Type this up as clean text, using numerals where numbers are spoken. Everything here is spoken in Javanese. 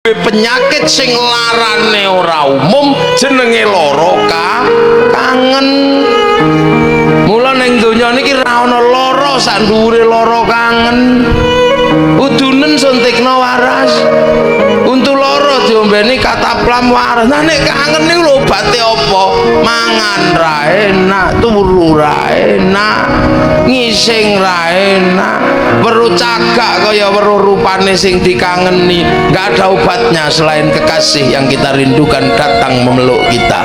penyakit sing larane ora umum jenenge lara kangen. Mula ning donya niki ra ana lara sak dhuwure lara kangen. Udunen suntikno waras. Untu lara diombeni kataplam waras. Nah nek kangen niku lho obate apa? Mangan ra enak, turu ra enak, ngising ra enak, weruh cagak kaya weruh rupane sing dikangeni. Enggak ada obatnya selain kekasih yang kita rindukan datang memeluk kita.